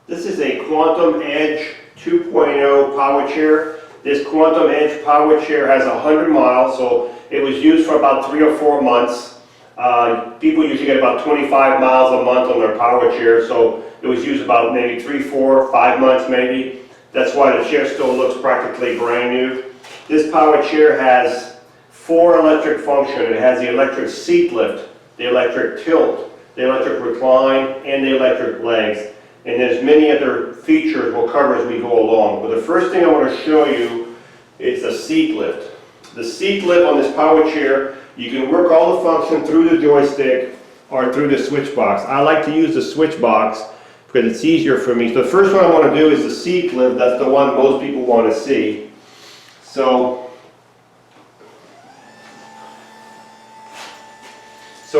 This is a Quantum Edge 2.0 power chair. This Quantum Edge power chair has 100 miles, so it was used for about 3 or 4 months. People usually get about 25 miles a month on their power chair, so it was used about maybe 3, 4, 5 months maybe. That's why the chair still looks practically brand new. This power chair has 4 electric functions. It has the electric seat lift, the electric tilt, the electric recline, and the electric legs. And there's many other features we'll cover as we go along. But the first thing I want to show you is the seat lift. The seat lift on this power chair, you can work all the functions through the joystick or through the switch box. I like to use the switch box because it's easier for me. So the first one I want to do is the seat lift. That's the one most people want to see. So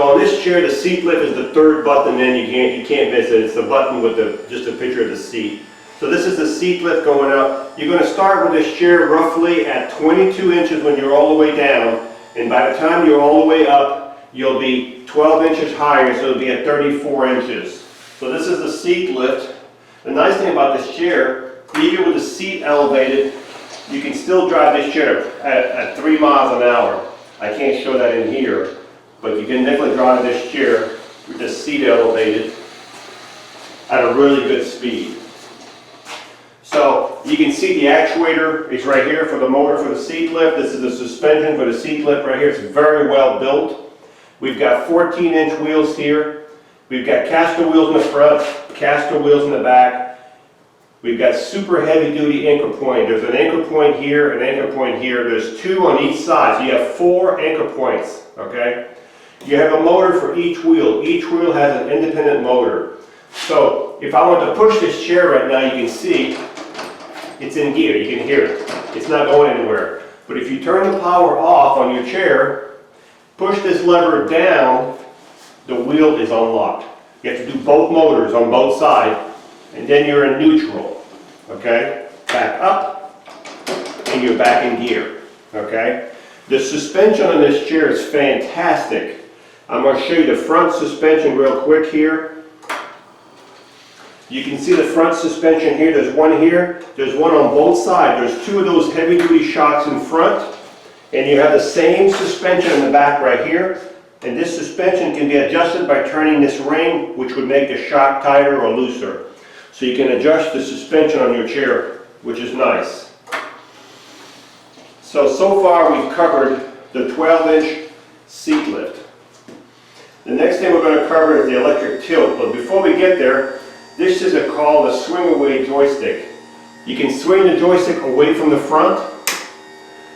on this chair, the seat lift is the 3rd button, and you can't miss it. It's the button with just a picture of the seat. So this is the seat lift going up. You're going to start with this chair roughly at 22 inches when you're all the way down, and by the time you're all the way up, you'll be 12 inches higher, so it'll be at 34 inches. So this is the seat lift. The nice thing about this chair, even with the seat elevated, you can still drive this chair at 3 miles an hour. I can't show that in here. But you can definitely drive this chair with the seat elevated at a really good speed. So you can see the actuator is right here for the motor for the seat lift. This is the suspension for the seat lift right here. It's very well built. We've got 14-inch wheels here. We've got caster wheels in the front, caster wheels in the back. We've got super heavy duty anchor point. There's an anchor point here, an anchor point here. There's 2 on each side, so you have 4 anchor points, okay? You have a motor for each wheel. Each wheel has an independent motor. So if I want to push this chair right now, you can see it's in gear. You can hear it. It's not going anywhere. But if you turn the power off on your chair, push this lever down, the wheel is unlocked. You have to do both motors on both sides, and then you're in neutral. Okay? Back up, and you're back in gear. Okay? The suspension on this chair is fantastic. I'm going to show you the front suspension real quick here. You can see the front suspension here. There's one here. There's one on both sides. There's 2 of those heavy-duty shocks in front. And you have the same suspension in the back right here. And this suspension can be adjusted by turning this ring, which would make the shock tighter or looser. So you can adjust the suspension on your chair, which is nice. So far we've covered the 12-inch seat lift. The next thing we're going to cover is the electric tilt, but before we get there, this is called a swing away joystick. You can swing the joystick away from the front.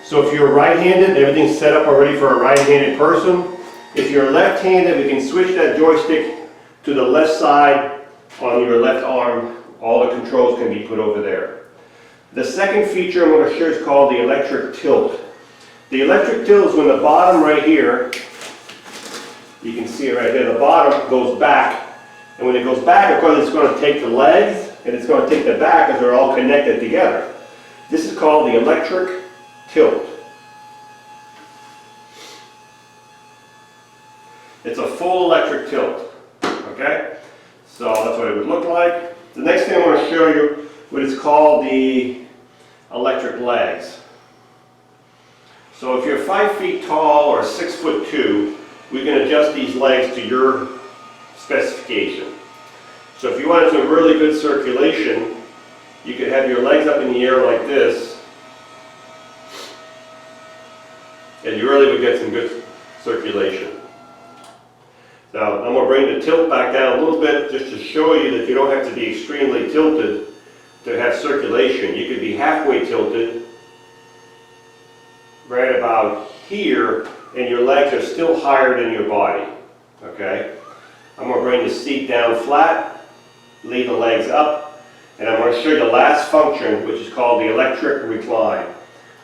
So if you're right-handed, everything's set up already for a right-handed person. If you're left-handed, we can switch that joystick to the left side on your left arm. All the controls can be put over there. The second feature I'm going to show is called the electric tilt. The electric tilt is when the bottom right here, you can see it right there, the bottom goes back. And when it goes back, of course, it's going to take the legs and it's going to take the back as they're all connected together. This is called the electric tilt. It's a full electric tilt. Okay? So that's what it would look like. The next thing I want to show you what is called the electric legs. So if you're 5 feet tall or 6'2", we can adjust these legs to your specification. So if you wanted some really good circulation, you could have your legs up in the air like this, and you really would get some good circulation. Now I'm going to bring the tilt back down a little bit just to show you that you don't have to be extremely tilted to have circulation. You could be halfway tilted, right about here, and your legs are still higher than your body. Okay? I'm going to bring the seat down flat, leave the legs up, and I'm going to show you the last function, which is called the electric recline.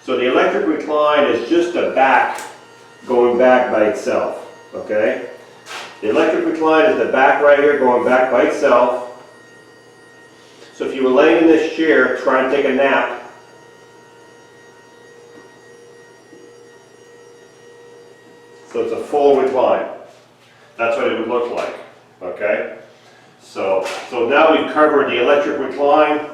So the electric recline is just the back going back by itself. Okay? The electric recline is the back right here going back by itself. So if you were laying in this chair trying to take a nap, so it's a full recline. That's what it would look like. Okay? So now we've covered the electric recline,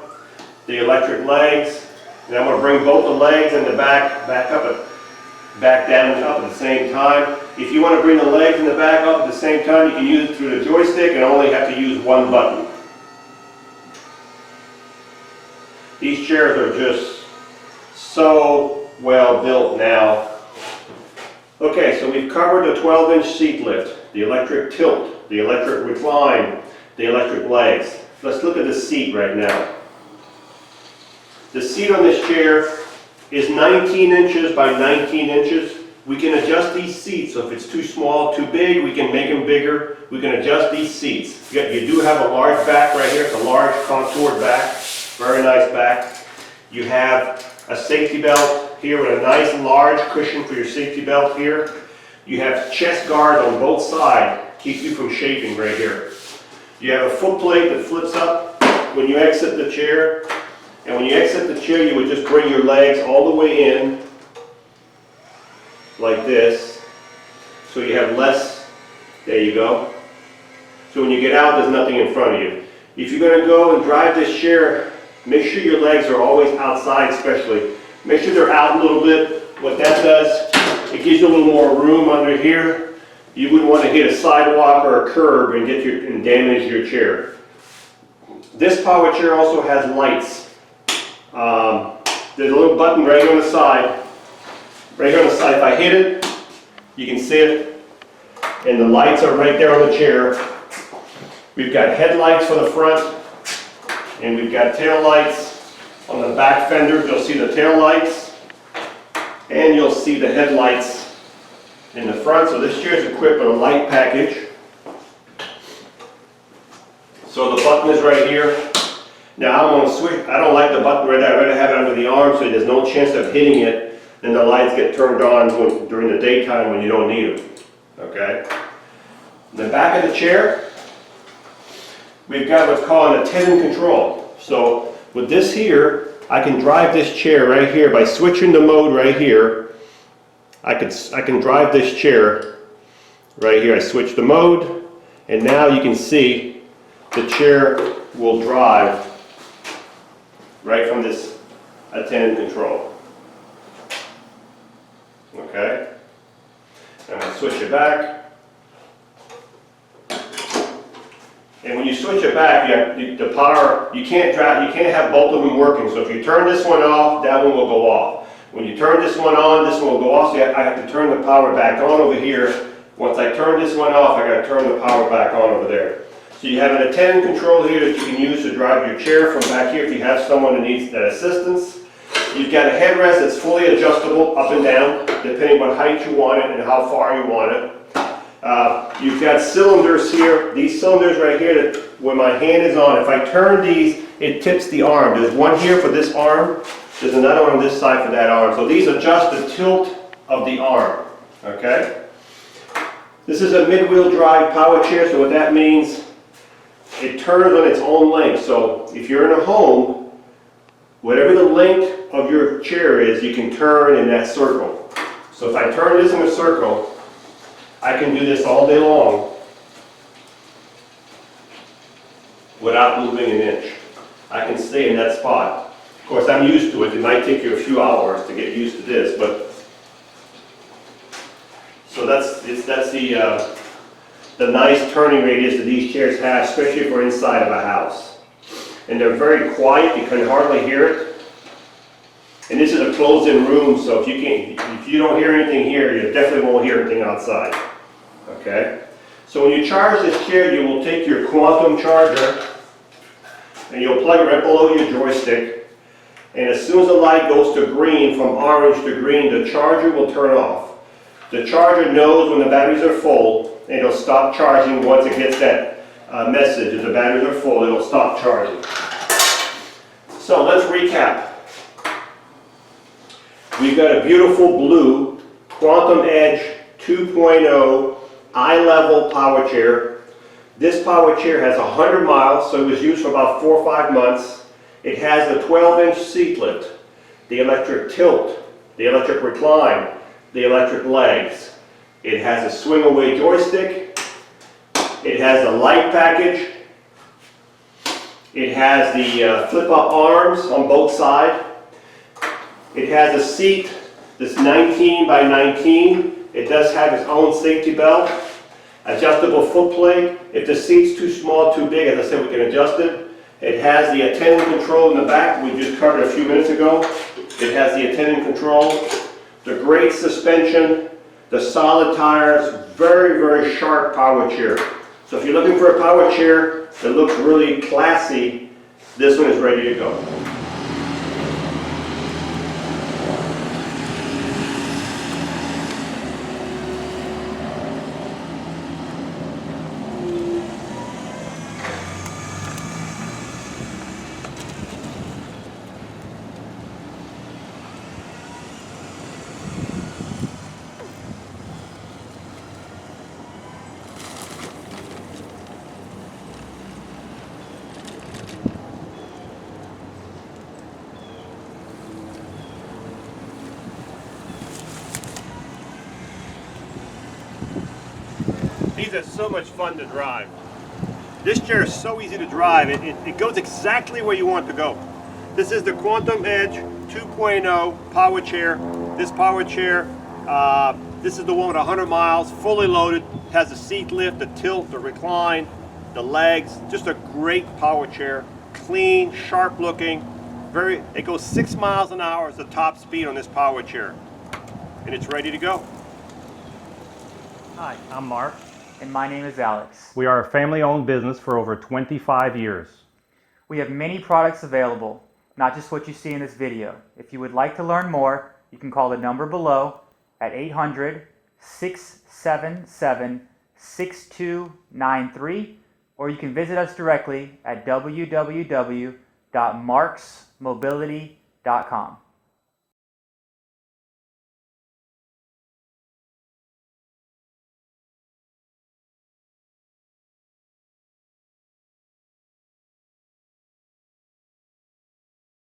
the electric legs, and I'm going to bring both the legs and the back down and up at the same time. If you want to bring the legs and the back up at the same time, you can use it through the joystick and only have to use one button. These chairs are just so well built now. Okay, so we've covered the 12-inch seat lift, the electric tilt, the electric recline, the electric legs. Let's look at the seat right now. The seat on this chair is 19 inches by 19 inches. We can adjust these seats, so if it's too small, too big, we can make them bigger. We can adjust these seats. You do have a large back right here. It's a large contoured back, very nice back. You have a safety belt here with a nice large cushion for your safety belt here. You have chest guards on both sides, keep you from shaping right here. You have a foot plate that flips up when you exit the chair. And when you exit the chair, you would just bring your legs all the way in, like this. So you have less, there you go. So when you get out, there's nothing in front of you. If you're going to go and drive this chair, make sure your legs are always outside especially. Make sure they're out a little bit. What that does, it gives you a little more room under here. You wouldn't want to hit a sidewalk or a curb and damage your chair. This power chair also has lights. There's a little button right here on the side. Right here on the side, if I hit it, you can see it. And the lights are right there on the chair. We've got headlights for the front. And we've got tail lights on the back fender. You'll see the tail lights. And you'll see the headlights in the front. So this chair is equipped with a light package. So the button is right here. Now I want to switch. I don't like the button right there. I'd rather have it under the arm so there's no chance of hitting it. And the lights get turned on during the daytime when you don't need them. Okay? In the back of the chair, we've got what's called an attendant control. So with this here, I can drive this chair right here by switching the mode right here. I can drive this chair right here. I switch the mode, and now you can see the chair will drive right from this attendant control. Okay? I'm going to switch it back. And when you switch it back, the power, you can't have both of them working. So if you turn this one off, that one will go off. When you turn this one on, this one will go off. So I have to turn the power back on over here. Once I turn this one off, I got to turn the power back on over there. So you have an attendant control here that you can use to drive your chair from back here if you have someone that needs that assistance. You've got a headrest that's fully adjustable up and down, depending what height you want it and how far you want it. You've got cylinders here. These cylinders right here, that when my hand is on, if I turn these, it tips the arm. There's one here for this arm. There's another one on this side for that arm. So these adjust the tilt of the arm. Okay? This is a mid-wheel drive power chair, so what that means, it turns on its own length. So if you're in a home, whatever the length of your chair is, you can turn in that circle. So if I turn this in a circle, I can do this all day long without moving an inch. I can stay in that spot. Of course, I'm used to it. It might take you a few hours to get used to this, but so that's the nice turning radius that these chairs have, especially if we're inside of a house. And they're very quiet. You can hardly hear it. And this is a closed-in room, so if you don't hear anything here, you definitely won't hear anything outside. Okay? So when you charge this chair, you will take your quantum charger and you'll plug it right below your joystick. And as soon as the light goes to green, from orange to green, the charger will turn off. The charger knows when the batteries are full, and it'll stop charging once it gets that message that the batteries are full. It'll stop charging. So let's recap. We've got a beautiful blue Quantum Edge 2.0 iLevel power chair. This power chair has 100 miles, so it was used for about 4 or 5 months. It has the 12-inch seat lift, the electric tilt, the electric recline, the electric legs. It has a swing-away joystick. It has a light package. It has the flip-up arms on both sides. It has a seat that's 19 by 19. It does have its own safety belt. Adjustable foot plate. If the seat's too small, too big, as I said, we can adjust it. It has the attendant control in the back we just covered a few minutes ago. It has the attendant control. The great suspension, the solid tires, very, very sharp power chair. So if you're looking for a power chair that looks really classy, this one is ready to go. These are so much fun to drive. This chair is so easy to drive. It goes exactly where you want to go. This is the Quantum Edge 2.0 power chair. This power chair, this is the one with 100 miles, fully loaded, has the seat lift, the tilt, the recline, the legs. Just a great power chair. Clean, sharp looking. It goes 6 miles an hour as the top speed on this power chair. And it's ready to go. Hi, I'm Mark. And my name is Alex. We are a family-owned business for over 25 years. We have many products available, not just what you see in this video. If you would like to learn more, you can call the number below at 800-677-6293, or you can visit us directly at www.marksmobility.com.